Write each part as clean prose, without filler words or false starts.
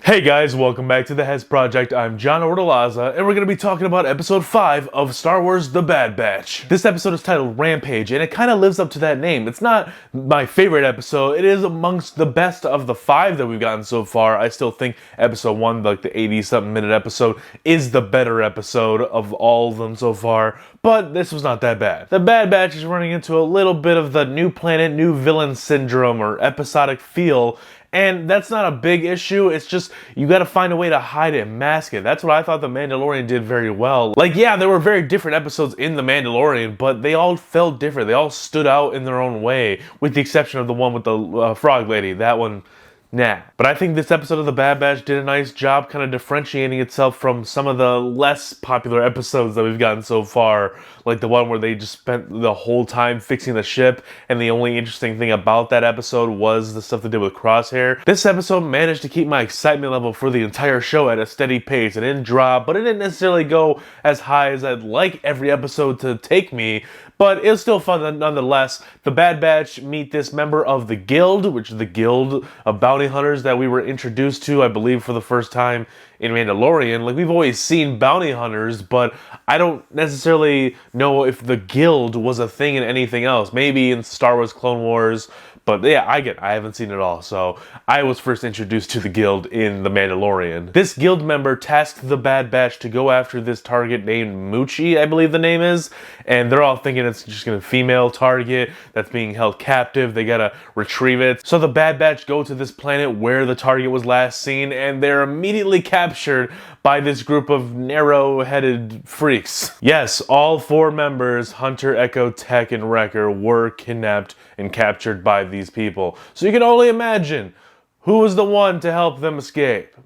Hey guys, welcome back to the Hes Project. I'm John Ordalaza, and we're going to be talking about episode 5 of Star Wars The Bad Batch. This episode is titled Rampage, and it kind of lives up to that name. It's not my favorite episode. It is amongst the best of the 5 that we've gotten so far. I still think episode 1, like the 80-something minute episode, is the better episode of all of them so far, but this was not that bad. The Bad Batch is running into a little bit of the new planet, new villain syndrome or episodic feel. And that's not a big issue, it's just, you gotta find a way to hide it and mask it. That's what I thought The Mandalorian did very well. Like, yeah, there were very different episodes in The Mandalorian, but they all felt different. They all stood out in their own way, with the exception of the one with the frog lady. That one, nah. But I think this episode of The Bad Batch did a nice job kind of differentiating itself from some of the less popular episodes that we've gotten so far. Like the one where they just spent the whole time fixing the ship, and the only interesting thing about that episode was the stuff they did with Crosshair. This episode managed to keep my excitement level for the entire show at a steady pace. It didn't drop, but it didn't necessarily go as high as I'd like every episode to take me. But it was still fun nonetheless. The Bad Batch meet this member of the Guild, which is the Guild of Bounty Hunters that we were introduced to, I believe, for the first time in Mandalorian. Like, we've always seen bounty hunters, but I don't necessarily know if the Guild was a thing in anything else. Maybe in Star Wars Clone Wars, but yeah, I haven't seen it all. So I was first introduced to the Guild in The Mandalorian. This Guild member tasked the Bad Batch to go after this target named Moochie, I believe the name is. And they're all thinking it's just a female target that's being held captive. They gotta retrieve it. So the Bad Batch go to this planet where the target was last seen, and they're immediately captured by this group of narrow-headed freaks. Yes, all 4 members, Hunter, Echo, Tech, and Wrecker, were kidnapped and captured by these people. So you can only imagine who was the one to help them escape.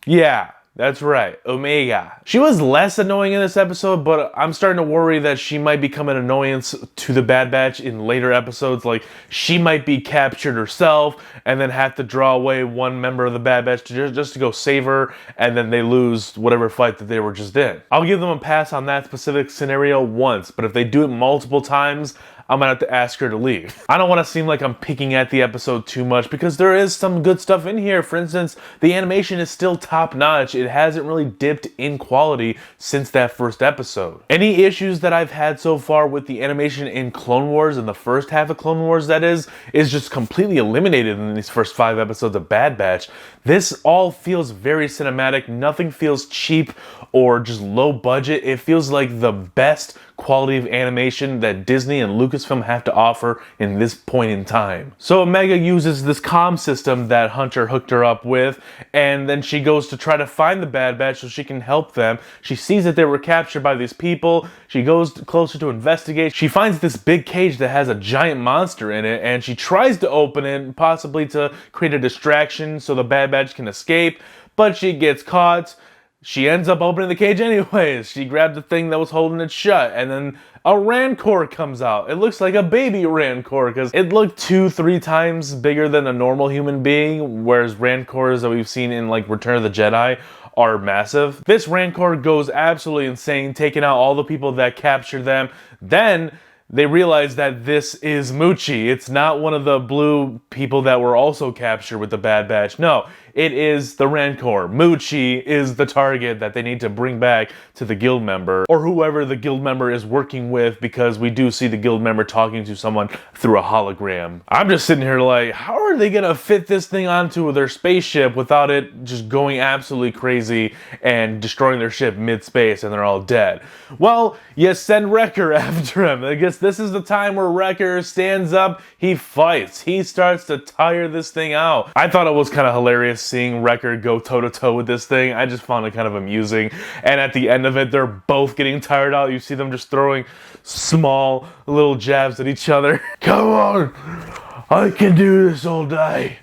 Yeah, that's right, Omega. She was less annoying in this episode, but I'm starting to worry that she might become an annoyance to the Bad Batch in later episodes. Like, she might be captured herself and then have to draw away one member of the Bad Batch just to go save her, and then they lose whatever fight that they were just in. I'll give them a pass on that specific scenario once, but if they do it multiple times, I'm gonna have to ask her to leave. I don't want to seem like I'm picking at the episode too much, because there is some good stuff in here. For instance, the animation is still top notch. It hasn't really dipped in quality since that first episode. Any issues that I've had so far with the animation in Clone Wars, in the first half of Clone Wars that is just completely eliminated in these first 5 episodes of Bad Batch. This all feels very cinematic. Nothing feels cheap or just low budget. It feels like the best quality of animation that Disney and Lucasfilm have to offer in this point in time. So Omega uses this comm system that Hunter hooked her up with, and then she goes to try to find the Bad Batch so she can help them. She sees that they were captured by these people. She goes closer to investigate. She finds this big cage that has a giant monster in it, and she tries to open it, possibly to create a distraction so the Bad Batch can escape, but she gets caught. She ends up opening the cage anyways. She grabbed the thing that was holding it shut, and then a Rancor comes out. It looks like a baby Rancor, because it looked 2-3 times bigger than a normal human being, whereas Rancors that we've seen in like Return of the Jedi are massive. This Rancor goes absolutely insane, taking out all the people that captured them. Then they realize that this is Moochie. It's not one of the blue people that were also captured with the Bad Batch. No, it is the Rancor. Moochie is the target that they need to bring back to the Guild member, or whoever the Guild member is working with, because we do see the Guild member talking to someone through a hologram. I'm just sitting here like, how are they gonna fit this thing onto their spaceship without it just going absolutely crazy and destroying their ship mid-space and they're all dead? Well, you send Wrecker after him. I guess this is the time where Wrecker stands up, he fights, he starts to tire this thing out. I thought it was kind of hilarious seeing Wrecker go toe-to-toe with this thing. I just found it kind of amusing. And at the end of it, they're both getting tired out. You see them just throwing small little jabs at each other. Come on, I can do this all day.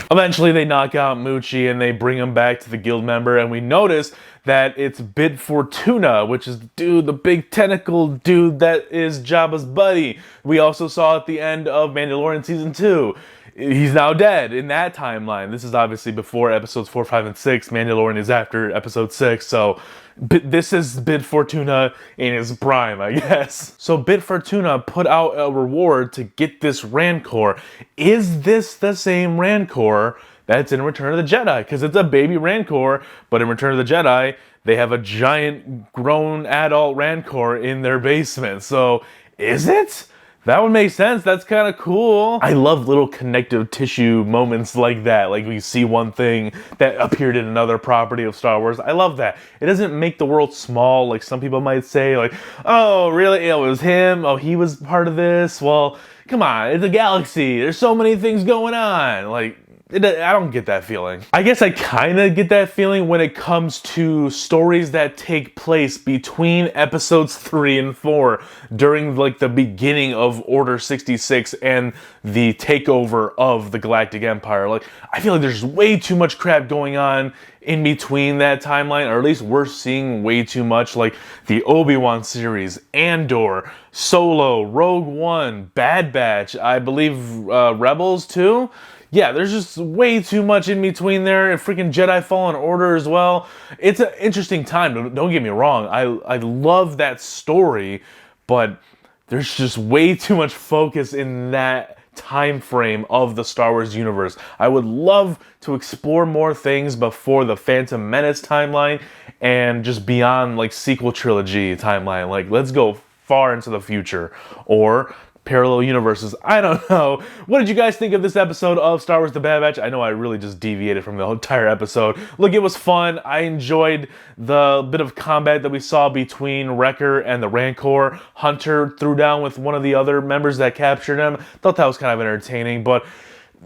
Eventually they knock out Moochie and they bring him back to the Guild member, and we notice that it's Bib Fortuna, which is the big tentacle dude that is Jabba's buddy. We also saw at the end of Mandalorian Season 2. He's now dead in that timeline. This is obviously before episodes 4, 5, and 6. Mandalorian is after episode 6, so this is Bib Fortuna in his prime, I guess. So Bib Fortuna put out a reward to get this Rancor. Is this the same Rancor that's in Return of the Jedi, because it's a baby Rancor, but in Return of the Jedi, they have a giant grown adult Rancor in their basement. So, is it? That would make sense. That's kind of cool. I love little connective tissue moments like that. Like we see one thing that appeared in another property of Star Wars. I love that. It doesn't make the world small like some people might say. Like, oh, really? It was him? Oh, he was part of this? Well, come on. It's a galaxy. There's so many things going on. Like, I don't get that feeling. I guess I kind of get that feeling when it comes to stories that take place between episodes 3 and 4 during like the beginning of Order 66 and the takeover of the Galactic Empire. Like, I feel like there's way too much crap going on in between that timeline, or at least we're seeing way too much, like the Obi-Wan series, Andor, Solo, Rogue One, Bad Batch, I believe Rebels too. Yeah, there's just way too much in between there, and freaking Jedi Fallen Order as well. It's an interesting time, don't get me wrong. I love that story, but there's just way too much focus in that time frame of the Star Wars universe. I would love to explore more things before the Phantom Menace timeline and just beyond like sequel trilogy timeline. Like, let's go far into the future, or parallel universes. I don't know. What did you guys think of this episode of Star Wars The Bad Batch? I know I really just deviated from the entire episode. Look, it was fun. I enjoyed the bit of combat that we saw between Wrecker and the Rancor. Hunter threw down with one of the other members that captured him. Thought that was kind of entertaining, but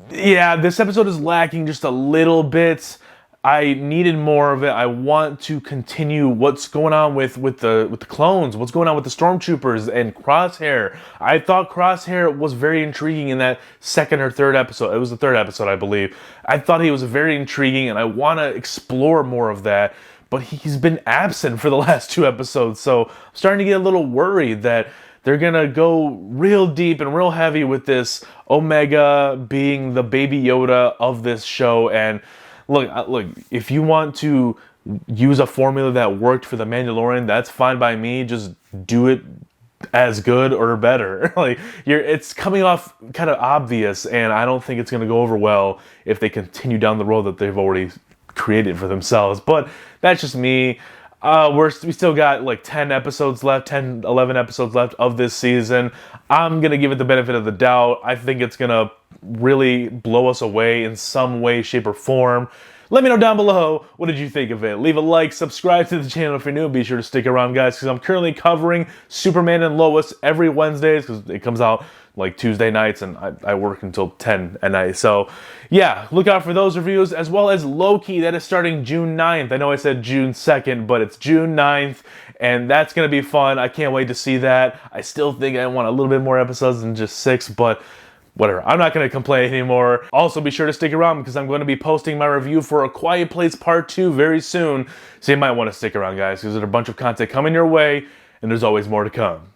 yeah, this episode is lacking just a little bit. I needed more of it. I want to continue what's going on with the clones, what's going on with the stormtroopers and Crosshair. I thought Crosshair was very intriguing in that second or third episode. It was the third episode, I believe. I thought he was very intriguing, and I want to explore more of that. But he's been absent for the last 2 episodes, so I'm starting to get a little worried that they're gonna go real deep and real heavy with this Omega being the baby Yoda of this show. And Look, if you want to use a formula that worked for The Mandalorian, that's fine by me. Just do it as good or better. Like, it's coming off kind of obvious, and I don't think it's going to go over well if they continue down the road that they've already created for themselves. But that's just me. We still got like 10 episodes left, 10, 11 episodes left of this season. I'm going to give it the benefit of the doubt. I think it's going to really blow us away in some way, shape, or form. Let me know down below, what did you think of it? Leave a like, subscribe to the channel if you're new, and be sure to stick around, guys, because I'm currently covering Superman and Lois every Wednesdays, because it comes out like Tuesday nights, and I work until 10 at night. So yeah, look out for those reviews, as well as Loki. That is starting June 9th. I know I said June 2nd, but it's June 9th, and that's going to be fun. I can't wait to see that. I still think I want a little bit more episodes than just 6, but whatever. I'm not going to complain anymore. Also, be sure to stick around, because I'm going to be posting my review for A Quiet Place Part 2 very soon. So you might want to stick around, guys, because there's a bunch of content coming your way, and there's always more to come.